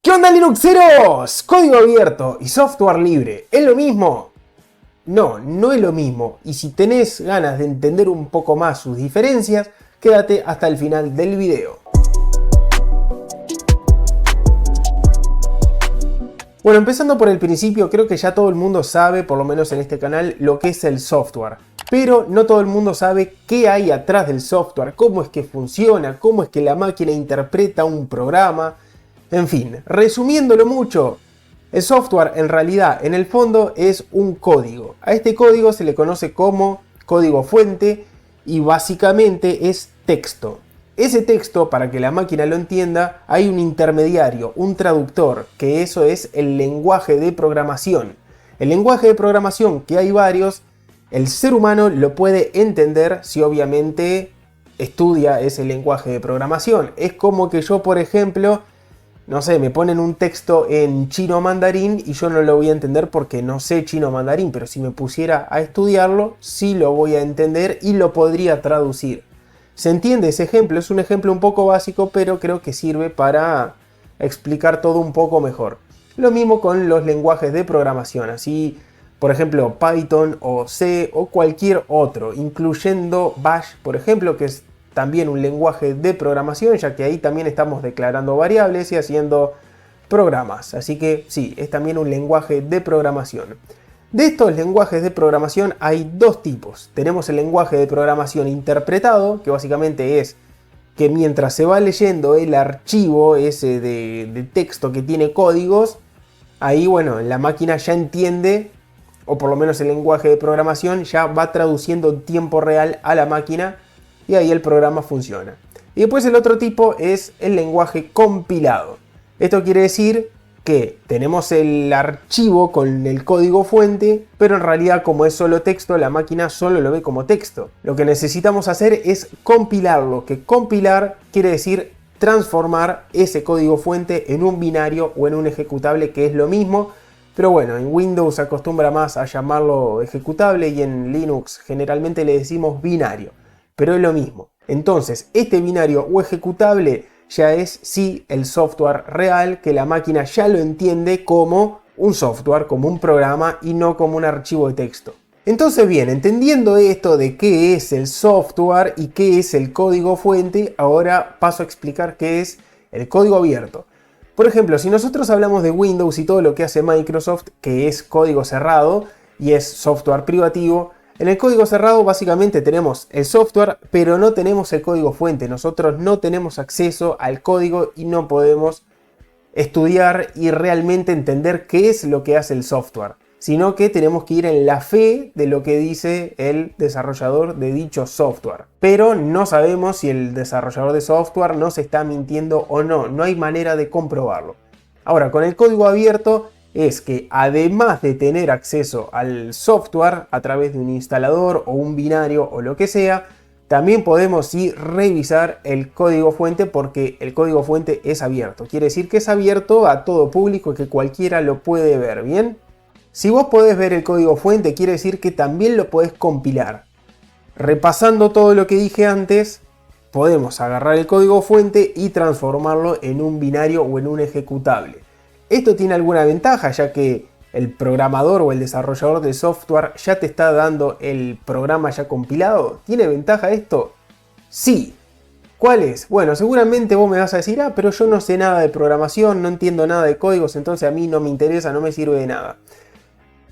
¿Qué onda, Linuxeros? Código abierto y software libre, ¿es lo mismo? No, no es lo mismo. Y si tenés ganas de entender un poco más sus diferencias, quédate hasta el final del video. Bueno, empezando por el principio, creo que ya todo el mundo sabe, por lo menos en este canal, lo que es el software. Pero no todo el mundo sabe qué hay atrás del software, cómo es que funciona, cómo es que la máquina interpreta un programa. En fin, resumiéndolo mucho, el software en realidad, en el fondo, es un código. A este código se le conoce como código fuente y básicamente es texto. Ese texto, para que la máquina lo entienda, hay un intermediario, un traductor, que eso es el lenguaje de programación. El lenguaje de programación, que hay varios, el ser humano lo puede entender si obviamente estudia ese lenguaje de programación. Es como que yo, por ejemplo, no sé, me ponen un texto en chino mandarín y yo no lo voy a entender porque no sé chino mandarín, pero si me pusiera a estudiarlo, sí lo voy a entender y lo podría traducir. ¿Se entiende ese ejemplo? Es un ejemplo un poco básico, pero creo que sirve para explicar todo un poco mejor. Lo mismo con los lenguajes de programación, así, por ejemplo, Python o C o cualquier otro, incluyendo Bash, por ejemplo, que es también un lenguaje de programación, ya que ahí también estamos declarando variables y haciendo programas. Así que sí, es también un lenguaje de programación. De estos lenguajes de programación hay dos tipos. Tenemos el lenguaje de programación interpretado, que básicamente es que mientras se va leyendo el archivo ese de texto que tiene códigos, ahí bueno, la máquina ya entiende, o por lo menos el lenguaje de programación ya va traduciendo en tiempo real a la máquina y ahí el programa funciona. Y después el otro tipo es el lenguaje compilado. Esto quiere decir que tenemos el archivo con el código fuente, pero en realidad como es solo texto, la máquina solo lo ve como texto. Lo que necesitamos hacer es compilarlo, que compilar quiere decir transformar ese código fuente en un binario o en un ejecutable, que es lo mismo, pero bueno, en Windows se acostumbra más a llamarlo ejecutable y en Linux generalmente le decimos binario, pero es lo mismo. Entonces, este binario o ejecutable ya es sí el software real, que la máquina ya lo entiende como un software, como un programa y no como un archivo de texto. Entonces bien, entendiendo esto de qué es el software y qué es el código fuente, ahora paso a explicar qué es el código abierto. Por ejemplo, si nosotros hablamos de Windows y todo lo que hace Microsoft, que es código cerrado y es software privativo, en el código cerrado básicamente tenemos el software, pero no tenemos el código fuente. Nosotros no tenemos acceso al código y no podemos estudiar y realmente entender qué es lo que hace el software, sino que tenemos que ir en la fe de lo que dice el desarrollador de dicho software. Pero no sabemos si el desarrollador de software nos está mintiendo o no. No hay manera de comprobarlo. Ahora, con el código abierto es que además de tener acceso al software a través de un instalador o un binario o lo que sea, también podemos revisar el código fuente, porque el código fuente es abierto. Quiere decir que es abierto a todo público y que cualquiera lo puede ver, ¿bien? Si vos podés ver el código fuente, quiere decir que también lo podés compilar. Repasando todo lo que dije antes, podemos agarrar el código fuente y transformarlo en un binario o en un ejecutable. Esto tiene alguna ventaja, ya que el programador o el desarrollador de software ya te está dando el programa ya compilado. ¿Tiene ventaja esto? Sí. ¿Cuál es? Bueno, seguramente vos me vas a decir, pero yo no sé nada de programación, no entiendo nada de códigos, entonces a mí no me interesa, no me sirve de nada.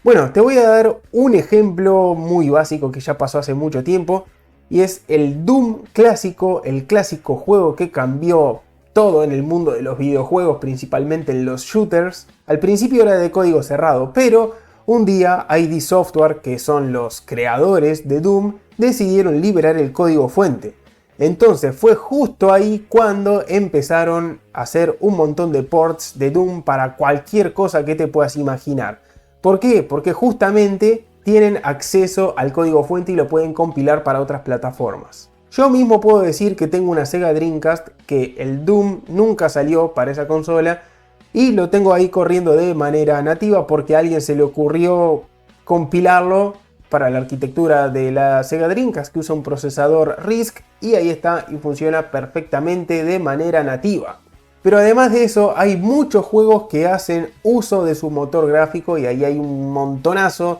Bueno, te voy a dar un ejemplo muy básico que ya pasó hace mucho tiempo, y es el Doom clásico, el clásico juego que cambió todo en el mundo de los videojuegos, principalmente en los shooters. Al principio era de código cerrado, pero un día ID Software, que son los creadores de Doom, decidieron liberar el código fuente. Entonces fue justo ahí cuando empezaron a hacer un montón de ports de Doom para cualquier cosa que te puedas imaginar. ¿Por qué? Porque justamente tienen acceso al código fuente y lo pueden compilar para otras plataformas. Yo mismo puedo decir que tengo una Sega Dreamcast, que el Doom nunca salió para esa consola y lo tengo ahí corriendo de manera nativa porque a alguien se le ocurrió compilarlo para la arquitectura de la Sega Dreamcast, que usa un procesador RISC, y ahí está y funciona perfectamente de manera nativa. Pero además de eso, hay muchos juegos que hacen uso de su motor gráfico y ahí hay un montonazo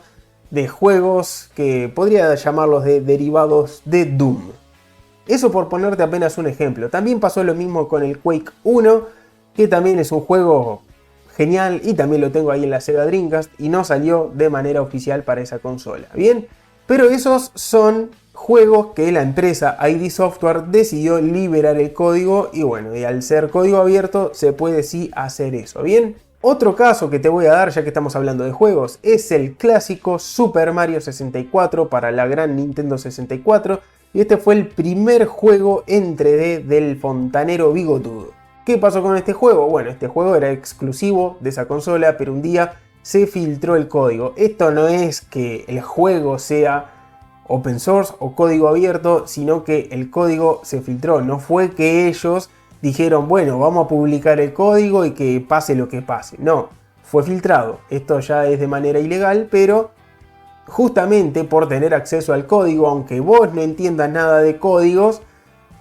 de juegos que podría llamarlos de derivados de Doom. Eso por ponerte apenas un ejemplo. También pasó lo mismo con el Quake 1, que también es un juego genial y también lo tengo ahí en la Sega Dreamcast y no salió de manera oficial para esa consola. Bien, pero esos son juegos que la empresa ID Software decidió liberar el código y bueno, y al ser código abierto se puede sí hacer eso, ¿bien? Otro caso que te voy a dar, ya que estamos hablando de juegos, es el clásico Super Mario 64 para la gran Nintendo 64 y este fue el primer juego en 3D del fontanero bigotudo. ¿Qué pasó con este juego? Bueno, este juego era exclusivo de esa consola, pero un día se filtró el código. Esto no es que el juego sea open source o código abierto, sino que el código se filtró. No fue que ellos dijeron, bueno, vamos a publicar el código y que pase lo que pase. No, fue filtrado. Esto ya es de manera ilegal, pero justamente por tener acceso al código, aunque vos no entiendas nada de códigos,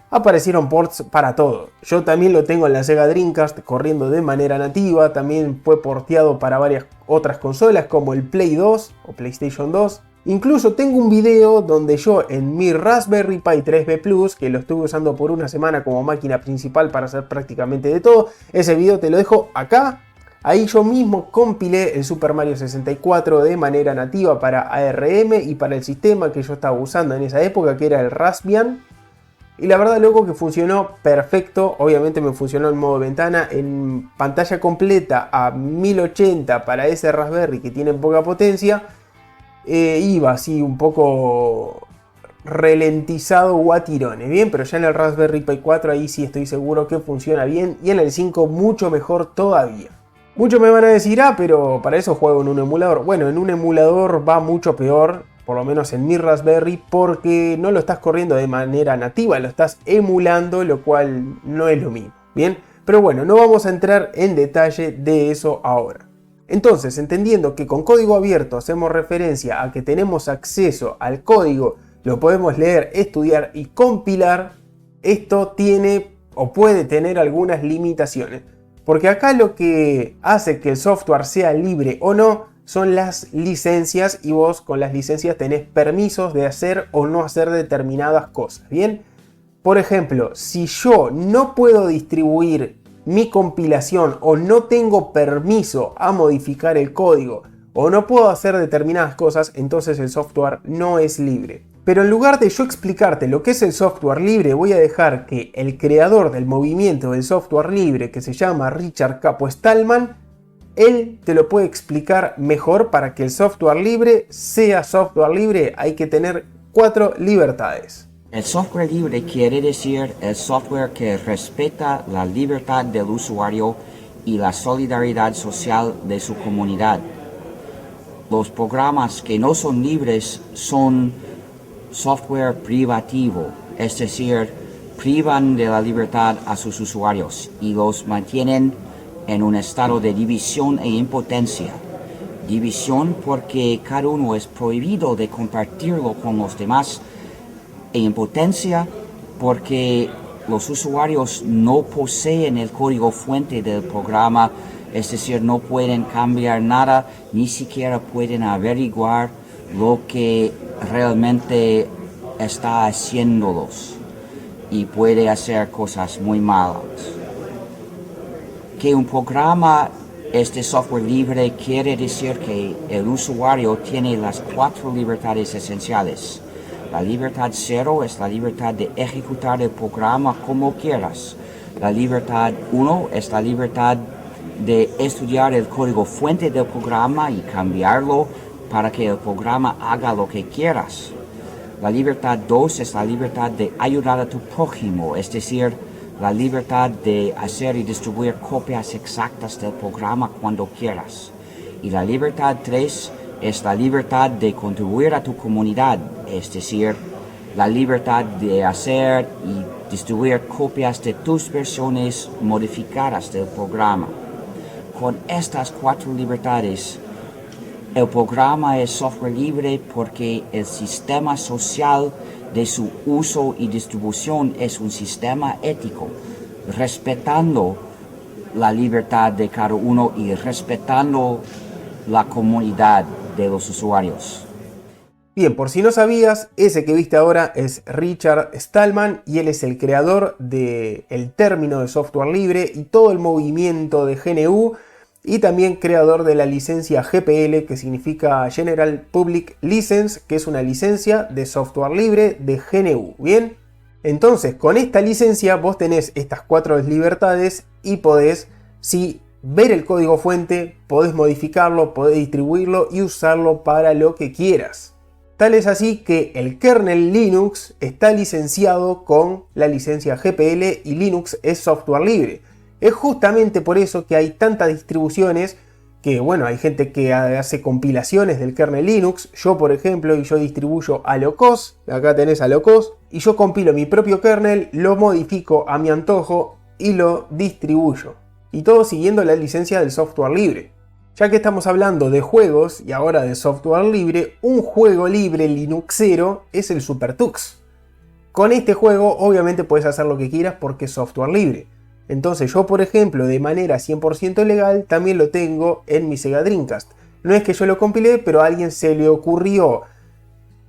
aparecieron ports para todo. Yo también lo tengo en la Sega Dreamcast corriendo de manera nativa. También fue porteado para varias otras consolas como el Play 2 o PlayStation 2. Incluso tengo un video donde yo en mi Raspberry Pi 3B Plus, que lo estuve usando por una semana como máquina principal para hacer prácticamente de todo, ese video te lo dejo acá. Ahí yo mismo compilé el Super Mario 64 de manera nativa para ARM y para el sistema que yo estaba usando en esa época, que era el Raspbian. Y la verdad, loco, que funcionó perfecto. Obviamente me funcionó en modo ventana, en pantalla completa a 1080 para ese Raspberry que tiene poca potencia. Iba así un poco ralentizado o a tirones, bien, pero ya en el Raspberry Pi 4 ahí sí estoy seguro que funciona bien y en el 5 mucho mejor todavía. Muchos me van a decir, pero para eso juego en un emulador. Bueno, en un emulador va mucho peor, por lo menos en mi Raspberry, porque no lo estás corriendo de manera nativa, lo estás emulando, lo cual no es lo mismo, bien. Pero bueno, no vamos a entrar en detalle de eso ahora. Entonces, entendiendo que con código abierto hacemos referencia a que tenemos acceso al código, lo podemos leer, estudiar y compilar, esto tiene o puede tener algunas limitaciones. Porque acá lo que hace que el software sea libre o no son las licencias y vos con las licencias tenés permisos de hacer o no hacer determinadas cosas, ¿bien? Por ejemplo, si yo no puedo distribuir mi compilación o no tengo permiso a modificar el código o no puedo hacer determinadas cosas, entonces el software no es libre. Pero en lugar de yo explicarte lo que es el software libre, voy a dejar que el creador del movimiento del software libre, que se llama Richard Capo Stallman, él te lo puede explicar mejor. Para que el software libre sea software libre hay que tener 4 libertades. El software libre quiere decir el software que respeta la libertad del usuario y la solidaridad social de su comunidad. Los programas que no son libres son software privativo, es decir, privan de la libertad a sus usuarios y los mantienen en un estado de división e impotencia. División porque cada uno es prohibido de compartirlo con los demás, e impotencia porque los usuarios no poseen el código fuente del programa, es decir, no pueden cambiar nada, ni siquiera pueden averiguar lo que realmente está haciéndolos y puede hacer cosas muy malas. Que un programa es de software libre quiere decir que el usuario tiene las 4 libertades esenciales. La libertad 0 es la libertad de ejecutar el programa como quieras. La libertad 1 es la libertad de estudiar el código fuente del programa y cambiarlo para que el programa haga lo que quieras. La libertad 2 es la libertad de ayudar a tu prójimo, es decir, la libertad de hacer y distribuir copias exactas del programa cuando quieras. Y la libertad 3 es la libertad de contribuir a tu comunidad, es decir, la libertad de hacer y distribuir copias de tus versiones modificadas del programa. Con estas 4 libertades, el programa es software libre porque el sistema social de su uso y distribución es un sistema ético, respetando la libertad de cada uno y respetando la comunidad de los usuarios. Bien, por si no sabías, ese que viste ahora es Richard Stallman y él es el creador del término de software libre y todo el movimiento de GNU y también creador de la licencia GPL, que significa General Public License, que es una licencia de software libre de GNU. Bien, entonces con esta licencia vos tenés estas 4 libertades y podés, sí, ver el código fuente, podés modificarlo, podés distribuirlo y usarlo para lo que quieras. Tal es así que el kernel Linux está licenciado con la licencia GPL y Linux es software libre. Es justamente por eso que hay tantas distribuciones que, bueno, hay gente que hace compilaciones del kernel Linux. Yo, por ejemplo, yo distribuyo a locos, acá tenés a locos, y yo compilo mi propio kernel, lo modifico a mi antojo y lo distribuyo. Y todo siguiendo la licencia del software libre. Ya que estamos hablando de juegos y ahora de software libre, un juego libre linuxero es el SuperTux. Con este juego obviamente puedes hacer lo que quieras porque es software libre. Entonces yo, por ejemplo, de manera 100% legal también lo tengo en mi Sega Dreamcast. No es que yo lo compilé, pero a alguien se le ocurrió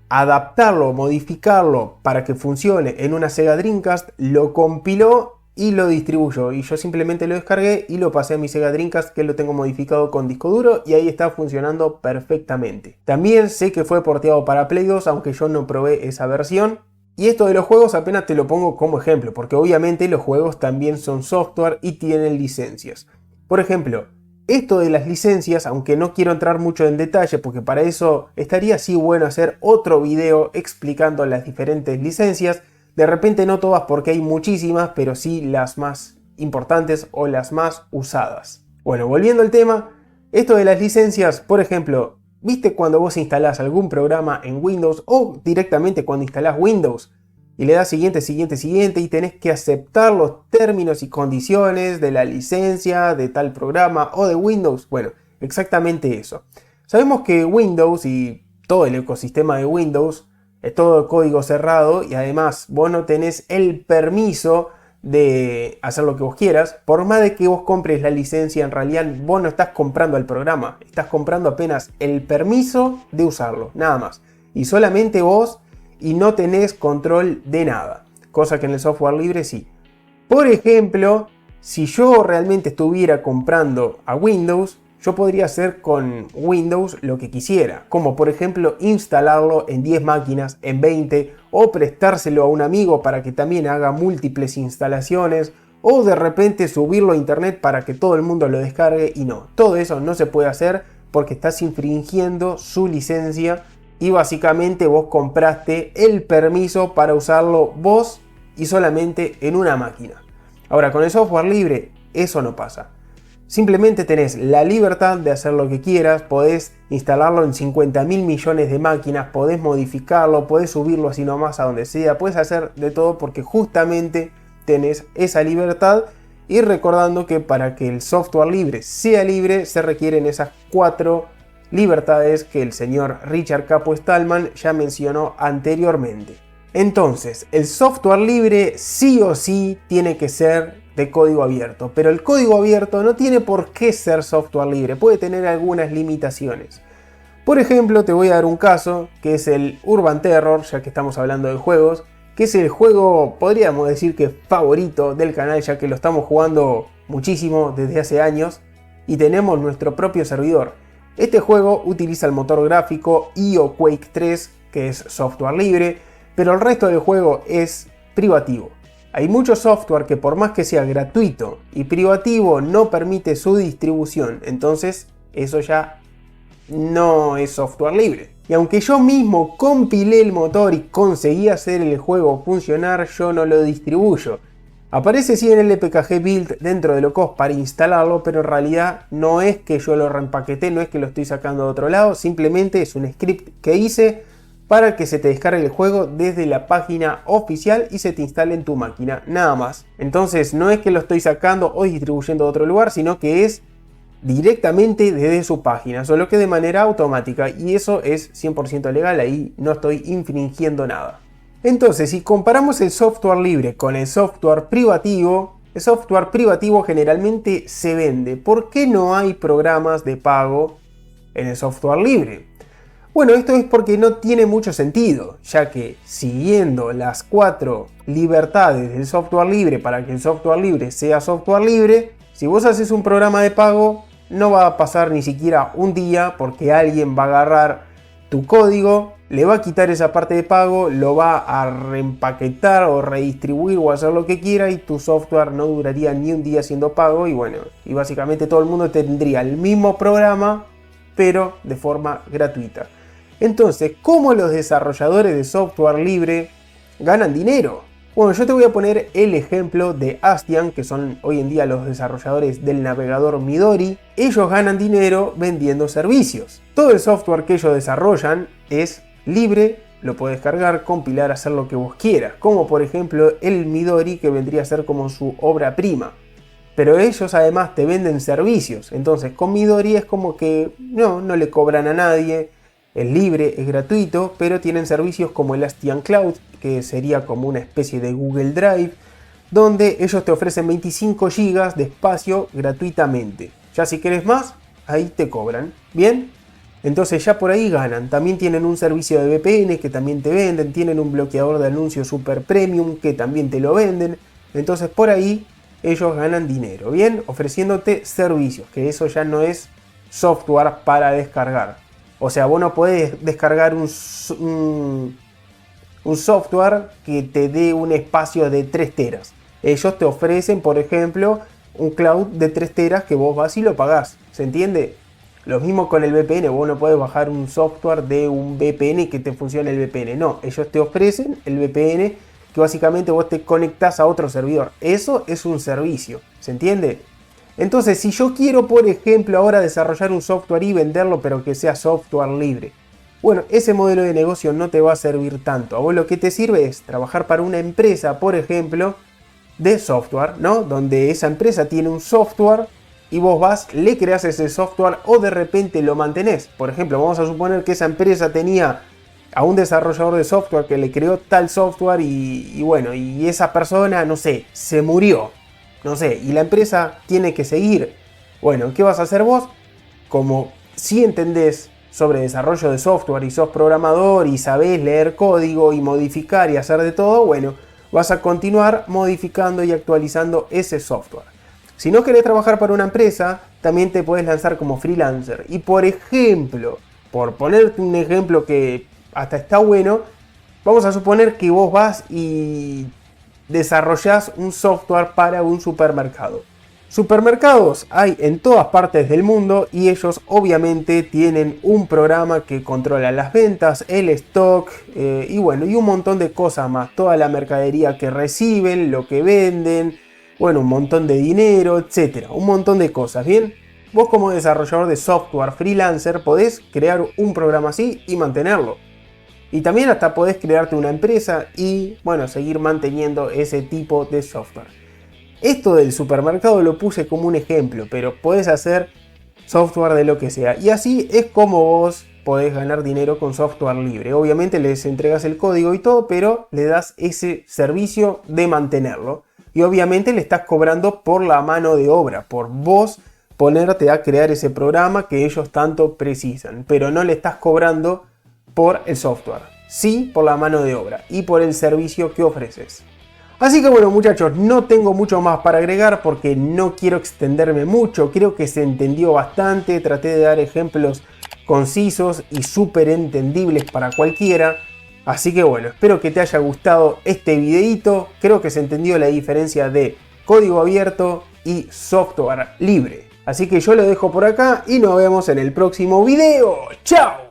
adaptarlo, modificarlo para que funcione en una Sega Dreamcast, lo compiló y lo distribuyó, y yo simplemente lo descargué y lo pasé a mi Sega Dreamcast, que lo tengo modificado con disco duro y ahí está funcionando perfectamente. También sé que fue porteado para Play 2, aunque yo no probé esa versión. Y esto de los juegos apenas te lo pongo como ejemplo, porque obviamente los juegos también son software y tienen licencias. Por ejemplo, esto de las licencias, aunque no quiero entrar mucho en detalle, porque para eso estaría así bueno hacer otro video explicando las diferentes licencias. De repente no todas porque hay muchísimas, pero sí las más importantes o las más usadas. Bueno, volviendo al tema, esto de las licencias, por ejemplo, ¿viste cuando vos instalás algún programa en Windows o directamente cuando instalás Windows y le das siguiente, siguiente, siguiente y tenés que aceptar los términos y condiciones de la licencia de tal programa o de Windows? Bueno, exactamente eso. Sabemos que Windows y todo el ecosistema de Windows es todo código cerrado y además vos no tenés el permiso de hacer lo que vos quieras. Por más de que vos compres la licencia, en realidad vos no estás comprando el programa, estás comprando apenas el permiso de usarlo, nada más. Y solamente vos, y no tenés control de nada, cosa que en el software libre sí. Por ejemplo, si yo realmente estuviera comprando a Windows, yo podría hacer con Windows lo que quisiera, como por ejemplo instalarlo en 10 máquinas, en 20, o prestárselo a un amigo para que también haga múltiples instalaciones, o de repente subirlo a internet para que todo el mundo lo descargue. Y no, todo eso no se puede hacer porque estás infringiendo su licencia y básicamente vos compraste el permiso para usarlo vos y solamente en una máquina. Ahora, con el software libre eso no pasa. Simplemente tenés la libertad de hacer lo que quieras, podés instalarlo en 50.000 millones de máquinas, podés modificarlo, podés subirlo así nomás a donde sea, podés hacer de todo porque justamente tenés esa libertad. Y recordando que para que el software libre sea libre se requieren esas 4 libertades que el señor Richard Capo Stallman ya mencionó anteriormente. Entonces, el software libre sí o sí tiene que ser de código abierto, pero el código abierto no tiene por qué ser software libre, puede tener algunas limitaciones. Por ejemplo, te voy a dar un caso que es el Urban Terror, ya que estamos hablando de juegos, que es el juego, podríamos decir que favorito del canal, ya que lo estamos jugando muchísimo desde hace años y tenemos nuestro propio servidor. Este juego utiliza el motor gráfico IO Quake 3, que es software libre, pero el resto del juego es privativo. Hay mucho software que por más que sea gratuito y privativo no permite su distribución, entonces eso ya no es software libre. Y aunque yo mismo compilé el motor y conseguí hacer el juego funcionar, yo no lo distribuyo. Aparece sí en el LPKG build dentro de locos para instalarlo, pero en realidad no es que yo lo reempaqueté, no es que lo estoy sacando de otro lado, simplemente es un script que hice para que se te descargue el juego desde la página oficial y se te instale en tu máquina, nada más. Entonces no es que lo estoy sacando o distribuyendo de otro lugar, sino que es directamente desde su página, solo que de manera automática, y eso es 100% legal, ahí no estoy infringiendo nada. Entonces, si comparamos el software libre con el software privativo, el software privativo generalmente se vende. ¿Por qué no hay programas de pago en el software libre? Bueno, esto es porque no tiene mucho sentido, ya que siguiendo las 4 libertades del software libre para que el software libre sea software libre, si vos haces un programa de pago, no va a pasar ni siquiera un día porque alguien va a agarrar tu código, le va a quitar esa parte de pago, lo va a reempaquetar o redistribuir o hacer lo que quiera y tu software no duraría ni un día siendo pago y bueno, y básicamente todo el mundo tendría el mismo programa pero de forma gratuita. Entonces, ¿cómo los desarrolladores de software libre ganan dinero? Bueno, yo te voy a poner el ejemplo de Astian, que son hoy en día los desarrolladores del navegador Midori. Ellos ganan dinero vendiendo servicios. Todo el software que ellos desarrollan es libre, lo puedes cargar, compilar, hacer lo que vos quieras. Como por ejemplo el Midori, que vendría a ser como su obra prima. Pero ellos además te venden servicios. Entonces con Midori es como que no le cobran a nadie. Es libre, es gratuito, pero tienen servicios como el Astian Cloud, que sería como una especie de Google Drive, donde ellos te ofrecen 25 GB de espacio gratuitamente. Ya si querés más, ahí te cobran. ¿Bien? Entonces ya por ahí ganan. También tienen un servicio de VPN que también te venden. Tienen un bloqueador de anuncios super premium que también te lo venden. Entonces por ahí ellos ganan dinero. ¿Bien? Ofreciéndote servicios, que eso ya no es software para descargar. O sea, vos no podés descargar un software que te dé un espacio de 3 teras. Ellos te ofrecen, por ejemplo, un cloud de 3 teras que vos vas y lo pagás. ¿Se entiende? Lo mismo con el VPN. Vos no podés bajar un software de un VPN que te funcione el VPN. No, ellos te ofrecen el VPN que básicamente vos te conectás a otro servidor. Eso es un servicio. ¿Se entiende? Entonces, si yo quiero, por ejemplo, ahora desarrollar un software y venderlo, pero que sea software libre, bueno, ese modelo de negocio no te va a servir tanto. A vos lo que te sirve es trabajar para una empresa, por ejemplo, de software, ¿no? Donde esa empresa tiene un software y vos vas, le creas ese software o de repente lo mantenés. Por ejemplo, vamos a suponer que esa empresa tenía a un desarrollador de software que le creó tal software y bueno, y esa persona, no sé, se murió. No sé, y la empresa tiene que seguir. Bueno, ¿qué vas a hacer vos? Como si entendés sobre desarrollo de software y sos programador y sabés leer código y modificar y hacer de todo, bueno, vas a continuar modificando y actualizando ese software. Si no querés trabajar para una empresa, también te puedes lanzar como freelancer. Y por ejemplo, por ponerte un ejemplo que hasta está bueno, vamos a suponer que vos vas y desarrollás un software para un supermercado. Supermercados hay en todas partes del mundo y ellos obviamente tienen un programa que controla las ventas, el stock y bueno, y un montón de cosas más. Toda la mercadería que reciben, lo que venden, bueno, un montón de dinero, etcétera. Un montón de cosas, ¿bien? Vos como desarrollador de software freelancer podés crear un programa así y mantenerlo. Y también hasta podés crearte una empresa y, bueno, seguir manteniendo ese tipo de software. Esto del supermercado lo puse como un ejemplo, pero podés hacer software de lo que sea. Y así es como vos podés ganar dinero con software libre. Obviamente les entregas el código y todo, pero le das ese servicio de mantenerlo. Y obviamente le estás cobrando por la mano de obra, por vos ponerte a crear ese programa que ellos tanto precisan. Pero no le estás cobrando por el software, sí por la mano de obra y por el servicio que ofreces. Así que bueno muchachos, no tengo mucho más para agregar porque no quiero extenderme mucho, creo que se entendió bastante, traté de dar ejemplos concisos y súper entendibles para cualquiera. Así que bueno, espero que te haya gustado este videito, creo que se entendió la diferencia de código abierto y software libre. Así que yo lo dejo por acá y nos vemos en el próximo video. ¡Chao!